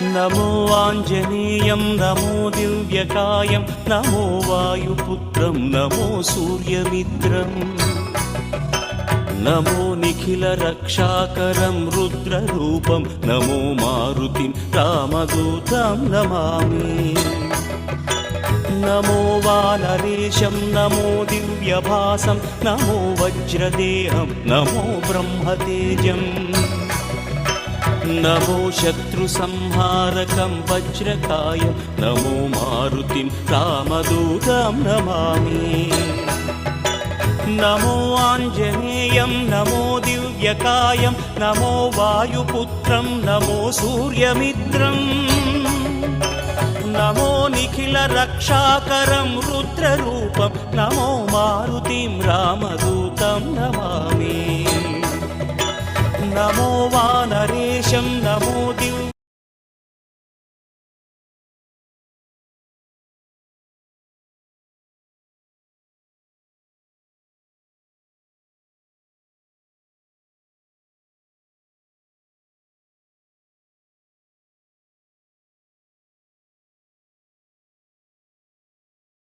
నమో ఆంజనేయం నమో దివ్యకాయం నమో వాయుపుత్రం నమో సూర్యమిత్రం నమో నిఖిల రక్షాకరం రుద్రరూపం నమో మారుతిం రామదూతం నమామి నమో వానరేశం నమో దివ్యభాసం నమో వజ్రదేహం నమో బ్రహ్మతేజం నమో శత్రు సంహారకం వజ్రకాయం నమో మారుతిం రామదూతం నమామి నమో ఆంజనేయం నమో దివ్యకాయం నమో వాయుపుత్రం నమో సూర్యమిత్రం నమో నిఖిల రక్షాకరం రుద్రరూపం నమో మారుతిం రామదూతం నమామి నమో వానరేశం నమో దివ్య